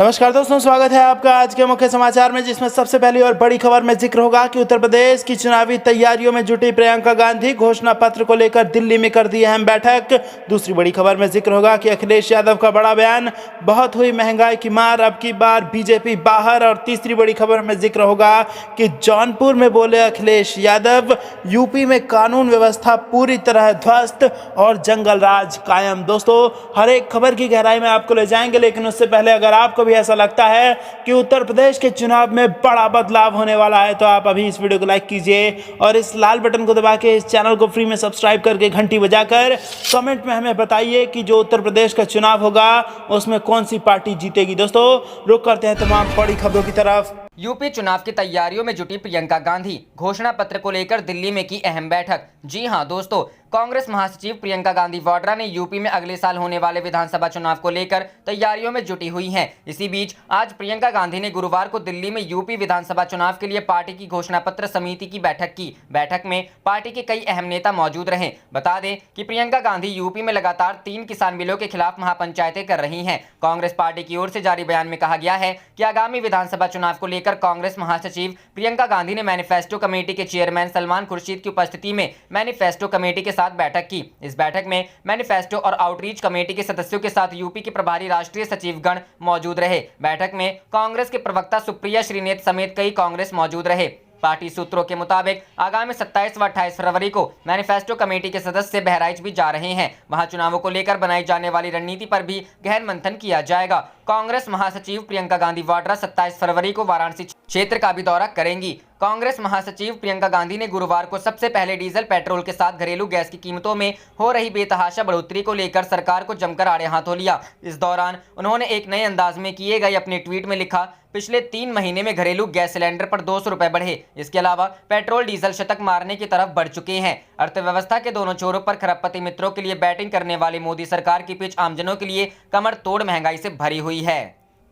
नमस्कार दोस्तों, स्वागत है आपका आज के मुख्य समाचार में, जिसमें सबसे पहली और बड़ी खबर में जिक्र होगा कि उत्तर प्रदेश की चुनावी तैयारियों में जुटी प्रियंका गांधी घोषणा पत्र को लेकर दिल्ली में कर दी अहम बैठक। दूसरी बड़ी खबर में जिक्र होगा कि अखिलेश यादव का बड़ा बयान, बहुत हुई महंगाई की मार, अब की बार बीजेपी बाहर। और तीसरी बड़ी खबर में जिक्र होगा कि जौनपुर में बोले अखिलेश यादव, यूपी में कानून व्यवस्था पूरी तरह ध्वस्त और जंगल राज कायम। दोस्तों, हर एक खबर की गहराई में आपको ले जाएंगे, लेकिन उससे पहले अगर आपको भी ऐसा लगता है कि उत्तर प्रदेश के चुनाव में बड़ा बदलाव होने वाला है, तो आप अभी इस वीडियो को लाइक कीजिए और इस लाल बटन को दबा के इस चैनल को फ्री में सब्सक्राइब करके घंटी बजाकर कमेंट में हमें बताइए कि जो उत्तर प्रदेश का चुनाव होगा उसमें कौन सी पार्टी जीतेगी। दोस्तों, रुक करते हैं तमाम बड़ी खबरों की तरफ। यूपी चुनाव की तैयारियों में जुटी प्रियंका गांधी घोषणा पत्र को लेकर दिल्ली में की अहम बैठक। जी हां दोस्तों, कांग्रेस महासचिव प्रियंका गांधी वाड्रा ने यूपी में अगले साल होने वाले विधानसभा चुनाव को लेकर तैयारियों में जुटी हुई हैं। इसी बीच आज प्रियंका गांधी ने गुरुवार को दिल्ली में यूपी विधानसभा चुनाव के लिए पार्टी की घोषणा पत्र समिति की बैठक की। बैठक में पार्टी के कई अहम नेता मौजूद रहे। बता दें कि प्रियंका गांधी यूपी में लगातार 3 किसान बिलों के खिलाफ महापंचायतें कर रही हैं। कांग्रेस पार्टी की ओर से जारी बयान में कहा गया है कि आगामी विधानसभा चुनाव को लेकर कांग्रेस महासचिव प्रियंका गांधी ने मैनिफेस्टो कमेटी के चेयरमैन सलमान खुर्शीद की उपस्थिति में मैनिफेस्टो कमेटी के साथ बैठक की। इस बैठक में मैनिफेस्टो और आउटरीच कमेटी के सदस्यों के साथ यूपी के प्रभारी राष्ट्रीय सचिवगण मौजूद रहे। बैठक में कांग्रेस के प्रवक्ता सुप्रिया श्रीनेत समेत कई कांग्रेस मौजूद रहे। पार्टी सूत्रों के मुताबिक आगामी 27 व 28 फरवरी को मैनिफेस्टो कमेटी के सदस्य बहराइच भी जा रहे हैं। वहां चुनावों को लेकर बनाई जाने वाली रणनीति पर भी गहन मंथन किया जाएगा। कांग्रेस महासचिव प्रियंका गांधी वाड्रा 27 फरवरी को वाराणसी क्षेत्र का भी दौरा करेंगी। कांग्रेस महासचिव प्रियंका गांधी ने गुरुवार को सबसे पहले डीजल पेट्रोल के साथ घरेलू गैस की कीमतों में हो रही बेतहाशा बढ़ोतरी को लेकर सरकार को जमकर आड़े हाथों लिया। इस दौरान उन्होंने एक नए अंदाज में किए गए अपने ट्वीट में लिखा, पिछले 3 महीने में घरेलू गैस सिलेंडर पर 200 रुपए बढ़े। इसके अलावा पेट्रोल डीजल शतक मारने की तरफ बढ़ चुके हैं। अर्थव्यवस्था के दोनों छोरों पर खरबपति मित्रों के लिए बैटिंग करने वाली मोदी सरकार की पिच आमजनों के लिए कमर तोड़ महंगाई से भरी हुई है।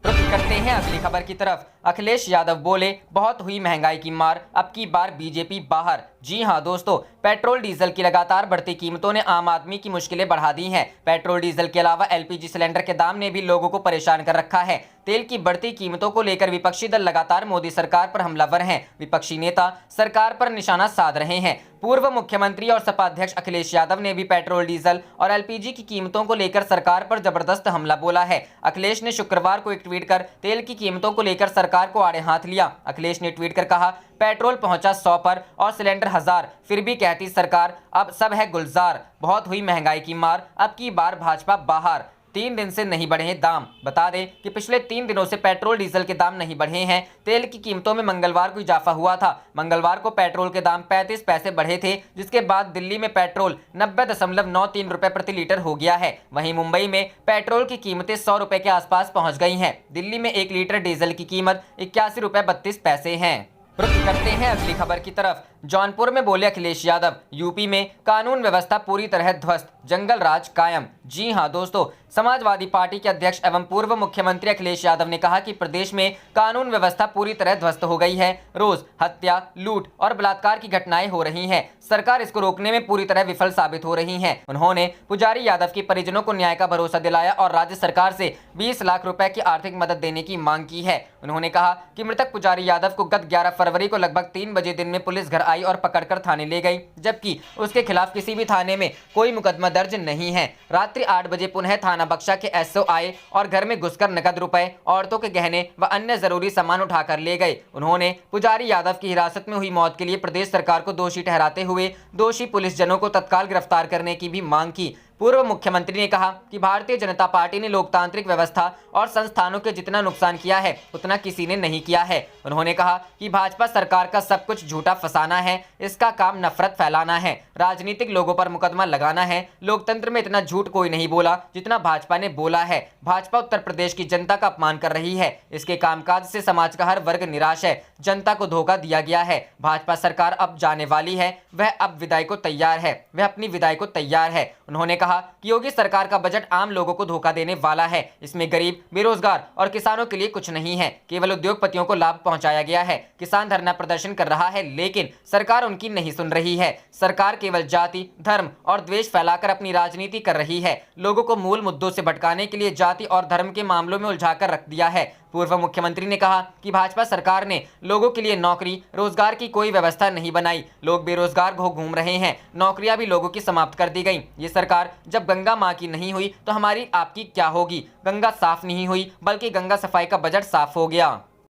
रुख करते हैं अगली खबर की तरफ। अखिलेश यादव बोले, बहुत हुई महंगाई की मार, अब की बार बीजेपी बाहर। जी हां दोस्तों, पेट्रोल डीजल की लगातार बढ़ती कीमतों ने आम आदमी की मुश्किलें बढ़ा दी हैं। पेट्रोल डीजल के अलावा एलपीजी सिलेंडर के दाम ने भी लोगों को परेशान कर रखा है। तेल की बढ़ती कीमतों को लेकर विपक्षी दल लगातार मोदी सरकार पर हमलावर हैं। विपक्षी नेता सरकार पर निशाना साध रहे हैं। पूर्व मुख्यमंत्री और सपा अध्यक्ष अखिलेश यादव ने भी पेट्रोल डीजल और एलपीजी की कीमतों को लेकर सरकार पर जबरदस्त हमला बोला है। अखिलेश ने शुक्रवार को एक ट्वीट कर तेल की कीमतों को लेकर सरकार को आड़े हाथ लिया। अखिलेश ने ट्वीट कर कहा, पेट्रोल पहुंचा 100 पर और सिलेंडर 1000, फिर भी कहती सरकार अब सब है गुलजार। बहुत हुई महंगाई की मार, अब की बार भाजपा बाहर। 3 दिन से नहीं बढ़े दाम। बता दें कि पिछले 3 दिनों से पेट्रोल डीजल के दाम नहीं बढ़े हैं। तेल की कीमतों में मंगलवार को इजाफा हुआ था। मंगलवार को पेट्रोल के दाम 35 पैसे बढ़े थे, जिसके बाद दिल्ली में पेट्रोल 90.93 रुपए प्रति लीटर हो गया है। वहीं मुंबई में पेट्रोल की कीमतें 100 रुपए के आसपास पहुंच गई हैं। दिल्ली में 1 लीटर डीजल की कीमत 81 रुपए 32 पैसे है। रुख करते हैं अगली खबर की तरफ। जौनपुर में बोले अखिलेश यादव, यूपी में कानून व्यवस्था पूरी तरह ध्वस्त, जंगल राज कायम। जी हां दोस्तों, समाजवादी पार्टी के अध्यक्ष एवं पूर्व मुख्यमंत्री अखिलेश यादव ने कहा कि प्रदेश में कानून व्यवस्था पूरी तरह ध्वस्त हो गई है। रोज हत्या, लूट और बलात्कार की घटनाएं हो रही हैं। सरकार इसको रोकने में पूरी तरह विफल साबित हो रही है। उन्होंने पुजारी यादव के परिजनों को न्याय का भरोसा दिलाया और राज्य सरकार से 20 लाख रुपए की आर्थिक मदद देने की मांग की है। उन्होंने कहा कि मृतक पुजारी यादव को गत 11 फरवरी को लगभग 3 बजे दिन में पुलिस घर आई और पकड़कर थाने ले गई, जबकि उसके खिलाफ किसी भी थाने में कोई मुकदमा दर्ज नहीं है। रात्रि 8 बजे पुनः थाना बख्शा के एसओ आए और घर में घुसकर नकद रुपए, औरतों के गहने व अन्य जरूरी सामान उठाकर ले गए। उन्होंने पुजारी यादव की हिरासत में हुई मौत के लिए प्रदेश सरकार को दोषी ठहराते हुए दोषी पुलिसजनों को तत्काल गिरफ्तार करने की भी मांग की। पूर्व मुख्यमंत्री ने कहा कि भारतीय जनता पार्टी ने लोकतांत्रिक व्यवस्था और संस्थानों के जितना नुकसान किया है उतना किसी ने नहीं किया है। उन्होंने कहा कि भाजपा सरकार का सब कुछ झूठा फसाना है, इसका काम नफरत फैलाना है, राजनीतिक लोगों पर मुकदमा लगाना है। लोकतंत्र में इतना झूठ कोई नहीं बोला जितना भाजपा ने बोला है। भाजपा उत्तर प्रदेश की जनता का अपमान कर रही है। इसके कामकाज से समाज का हर वर्ग निराश है। जनता को धोखा दिया गया है। भाजपा सरकार अब जाने वाली है, वह अब विदाई को तैयार है, वह अपनी विदाई को तैयार है। उन्होंने कहा कि योगी सरकार का बजट आम लोगों को धोखा देने वाला है। इसमें गरीब, बेरोजगार और किसानों के लिए कुछ नहीं है, केवल उद्योगपतियों को लाभ पहुंचाया गया है। किसान धरना प्रदर्शन कर रहा है, लेकिन सरकार उनकी नहीं सुन रही है। सरकार केवल जाति, धर्म और द्वेष फैलाकर अपनी राजनीति कर रही है। लोगों को मूल मुद्दों से भटकाने के लिए जाति और धर्म के मामलों में उलझाकर रख दिया है। पूर्व मुख्यमंत्री ने कहा कि भाजपा सरकार ने लोगों के लिए नौकरी, रोजगार की कोई व्यवस्था नहीं बनाई। लोग बेरोजगार घूम रहे हैं, नौकरियां भी लोगों की समाप्त कर दी गई। ये सरकार जब गंगा मां की नहीं हुई तो हमारी आपकी क्या होगी। गंगा साफ नहीं हुई, बल्कि गंगा सफाई का बजट साफ हो गया।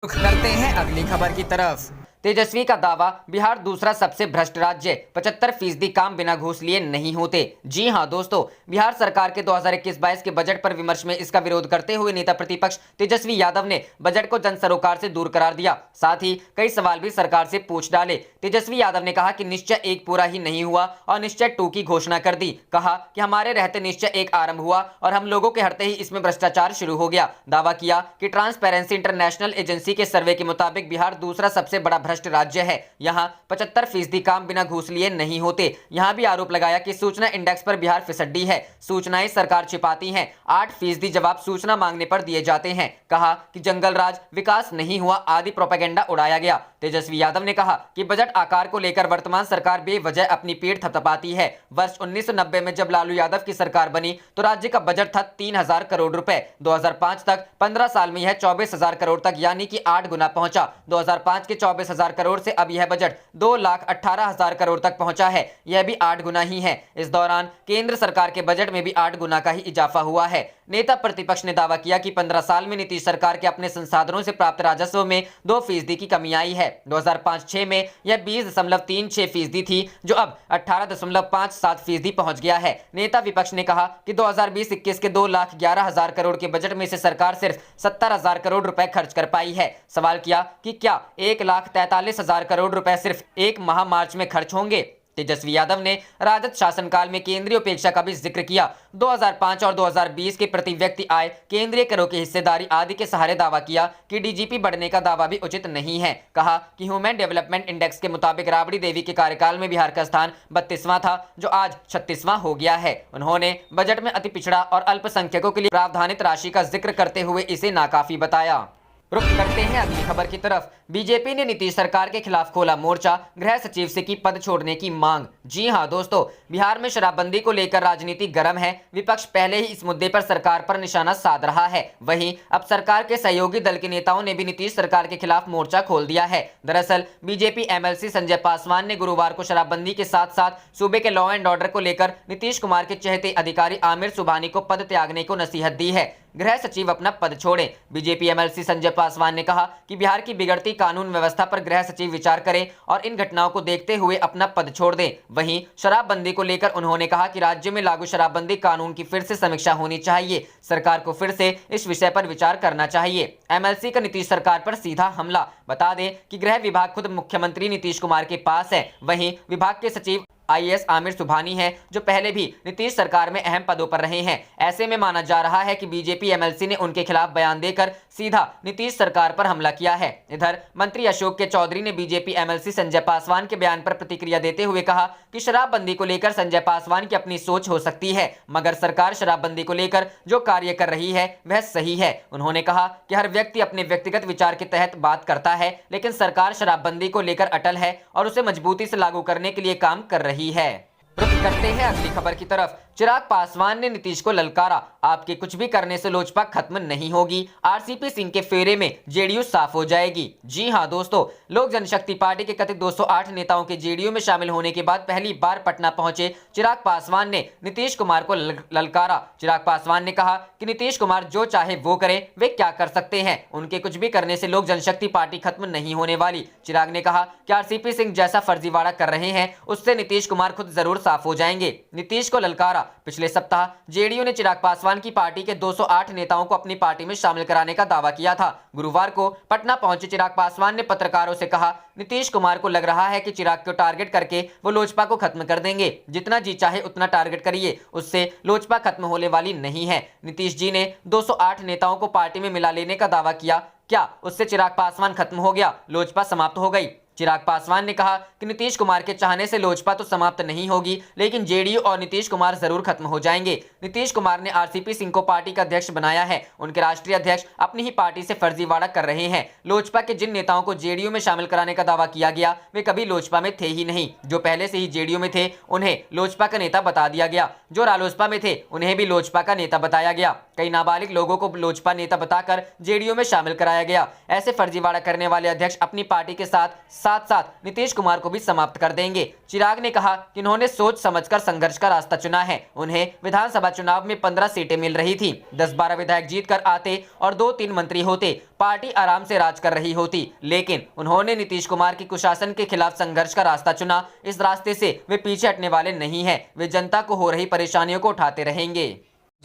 रुख करते हैं अगली खबर की तरफ। तेजस्वी का दावा, बिहार दूसरा सबसे भ्रष्ट राज्य, 75% काम बिना घूस लिए नहीं होते। जी हां दोस्तों, बिहार सरकार के 2021-22 के बजट पर विमर्श में इसका विरोध करते हुए नेता प्रतिपक्ष तेजस्वी यादव ने बजट को जन सरोकार से दूर करार दिया। साथ ही कई सवाल भी सरकार से पूछ डाले। तेजस्वी यादव ने कहा कि निश्चय 1 पूरा ही नहीं हुआ और निश्चय 2 की घोषणा कर दी। कहा कि हमारे रहते निश्चय 1 आरंभ हुआ और हम लोगों के हटते ही इसमें भ्रष्टाचार शुरू हो गया। दावा किया कि ट्रांसपेरेंसी इंटरनेशनल एजेंसी के सर्वे के मुताबिक बिहार दूसरा सबसे बड़ा भ्रष्ट राज्य है। यहां 75% काम बिना घूस लिए नहीं होते। यहां भी आरोप लगाया कि सूचना इंडेक्स पर बिहार फिसड्डी है, सूचनाएं सरकार छिपाती है। 8% जवाब सूचना मांगने पर दिए जाते हैं। कहा कि जंगल राज, विकास नहीं हुआ आदि प्रोपेगेंडा उड़ाया गया। तेजस्वी यादव ने कहा कि बजट आकार को लेकर वर्तमान सरकार बेवजह अपनी पीठ थपथपाती है। वर्ष 1990 में जब लालू यादव की सरकार बनी तो राज्य का बजट था 3000 करोड़ रुपए। 2005 तक 15 साल में यह 24,000 करोड़ तक यानी कि 8 गुना पहुंचा। 2005 के 24,000 करोड़ से अब यह बजट 2,18,000 करोड़ तक पहुंचा है। यह भी 8 गुना ही है। इस दौरान केंद्र सरकार के बजट में भी 8 गुना का ही इजाफा हुआ है। नेता प्रतिपक्ष ने दावा किया कि 15 साल में नीतीश सरकार के अपने संसाधनों से प्राप्त राजस्व में 2% की कमी आई है। 2005-06 में यह 20.36% थी, जो अब 18.57% पहुंच गया है। नेता विपक्ष ने कहा कि 2020-21 के 2,11,000 करोड़ के बजट में से सरकार सिर्फ 70,000 करोड़ रुपए खर्च कर पाई है। सवाल किया कि क्या 1,43,000 करोड़ रुपए सिर्फ एक माह मार्च में खर्च होंगे। तेजस्वी यादव ने राजद शासनकाल में केंद्रीय उपेक्षा का भी जिक्र किया। 2005 और 2020 के प्रति व्यक्ति आय, केंद्रीय करों की हिस्सेदारी आदि के सहारे दावा किया कि डीजीपी बढ़ने का दावा भी उचित नहीं है। कहा कि ह्यूमन डेवलपमेंट इंडेक्स के मुताबिक राबड़ी देवी के कार्यकाल में बिहार का स्थान 32वां था, जो आज 36वां हो गया है। उन्होंने बजट में अति पिछड़ा और अल्पसंख्यकों के लिए प्रावधानित राशि का जिक्र करते हुए इसे नाकाफी बताया। रुख करते हैं अगली खबर की तरफ। बीजेपी ने नीतीश सरकार के खिलाफ खोला मोर्चा, गृह सचिव से की पद छोड़ने की मांग। जी हां दोस्तों, बिहार में शराबबंदी को लेकर राजनीति गर्म है। विपक्ष पहले ही इस मुद्दे पर सरकार पर निशाना साध रहा है। वहीं अब सरकार के सहयोगी दल के नेताओं ने भी नीतीश सरकार के खिलाफ मोर्चा खोल दिया है। दरअसल बीजेपी एमएलसी संजय पासवान ने गुरुवार को शराबबंदी के साथ साथ सूबे के लॉ एंड ऑर्डर को लेकर नीतीश कुमार के चहेते अधिकारी आमिर सुबहानी को पद त्यागने को नसीहत दी है। गृह सचिव अपना पद छोड़ें। बीजेपी एमएलसी संजय पासवान ने कहा कि बिहार की बिगड़ती कानून व्यवस्था पर गृह सचिव विचार करें और इन घटनाओं को देखते हुए अपना पद छोड़ दें। वहीं शराबबंदी को लेकर उन्होंने कहा कि राज्य में लागू शराबबंदी कानून की फिर से समीक्षा होनी चाहिए। सरकार को फिर से इस विषय पर विचार करना चाहिए। एमएलसी का नीतीश सरकार पर सीधा हमला। बता दें कि गृह विभाग खुद मुख्यमंत्री नीतीश कुमार के पास है। वहीं विभाग के सचिव आईएएस आमिर सुबहानी है, जो पहले भी नीतीश सरकार में अहम पदों पर रहे हैं। ऐसे में माना जा रहा है कि बीजेपी एमएलसी ने उनके खिलाफ बयान देकर सीधा नीतीश सरकार पर हमला किया है। इधर मंत्री अशोक के चौधरी ने बीजेपी एमएलसी संजय पासवान के बयान पर प्रतिक्रिया देते हुए कहा कि शराबबंदी को लेकर संजय पासवान की अपनी सोच हो सकती है, मगर सरकार शराबबंदी को लेकर जो कार्य कर रही है वह सही है। उन्होंने कहा कि हर व्यक्ति अपने व्यक्तिगत विचार के तहत बात करता है, लेकिन सरकार शराबबंदी को लेकर अटल है और उसे मजबूती से लागू करने के लिए काम कर रही है। रुख करते हैं अगली खबर की तरफ। चिराग पासवान ने नीतीश को ललकारा, आपके कुछ भी करने से लोजपा खत्म नहीं होगी। आरसीपी सिंह के फेरे में जेडीयू साफ हो जाएगी। जी हां दोस्तों, लोक जनशक्ति पार्टी के कथित 208 नेताओं के जेडीयू में शामिल होने के बाद पहली बार पटना पहुंचे चिराग पासवान ने नीतीश कुमार को ललकारा। चिराग पासवान ने कहा कि नीतीश कुमार जो चाहे वो करें, वे क्या कर सकते हैं। उनके कुछ भी करने से लोक जनशक्ति पार्टी खत्म नहीं होने वाली। चिराग ने कहा कि आरसीपी सिंह जैसा फर्जीवाड़ा कर रहे हैं, उससे नीतीश कुमार खुद जरूर साफ हो जाएंगे। नीतीश को ललकारा। पिछले सप्ताह जेडीयू ने चिराग पासवान की पार्टी के 208 नेताओं को अपनी पार्टी में शामिल कराने का दावा किया था। गुरुवार को पटना पहुंचे चिराग पासवान ने पत्रकारों से कहा, नीतीश कुमार को लग रहा है कि चिराग को टारगेट करके वो लोजपा को खत्म कर देंगे। जितना जी चाहे उतना टारगेट करिए, उससे लोजपा खत्म होने वाली नहीं है। नीतीश जी ने 208 नेताओं को पार्टी में मिला लेने का दावा किया, क्या उससे चिराग पासवान खत्म हो गया, लोजपा समाप्त हो गई? चिराग पासवान ने कहा कि नीतीश कुमार के चाहने से लोजपा तो समाप्त नहीं होगी, लेकिन जेडीयू और नीतीश कुमार जरूर खत्म हो जाएंगे। नीतीश कुमार ने आरसीपी सिंह को पार्टी का अध्यक्ष बनाया है। उनके राष्ट्रीय अध्यक्ष अपनी ही पार्टी से फर्जीवाड़ा कर रहे हैं। लोजपा के जिन नेताओं को जेडीयू में शामिल कराने का दावा किया गया वे कभी लोजपा में थे ही नहीं। जो पहले से ही जेडीयू में थे उन्हें लोजपा का नेता बता दिया गया। जो रालोसपा में थे उन्हें भी लोजपा का नेता बताया गया। कई नाबालिग लोगों को लोजपा नेता बताकर जेडीयू में शामिल कराया गया। ऐसे फर्जीवाड़ा करने वाले अध्यक्ष अपनी पार्टी के साथ साथ नीतीश कुमार को भी समाप्त कर देंगे। चिराग ने कहा कि उन्होंने सोच समझकर संघर्ष का रास्ता चुना है। उन्हें विधानसभा चुनाव में 15 सीटें मिल रही थी। 10-12 विधायक जीत कर आते और 2-3 मंत्री होते, पार्टी आराम से राज कर रही होती। लेकिन उन्होंने नीतीश कुमार की कुशासन के खिलाफ संघर्ष का रास्ता चुना। इस रास्ते से वे पीछे हटने वाले नहीं हैं। वे जनता को हो रही परेशानियों को उठाते रहेंगे।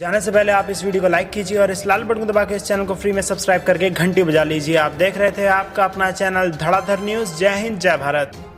जाने से पहले आप इस वीडियो को लाइक कीजिए और इस लाल बटन को दबा के इस चैनल को फ्री में सब्सक्राइब करके घंटी बजा लीजिए। आप देख रहे थे आपका अपना चैनल धड़ाधड़ न्यूज़। जय हिंद, जय भारत।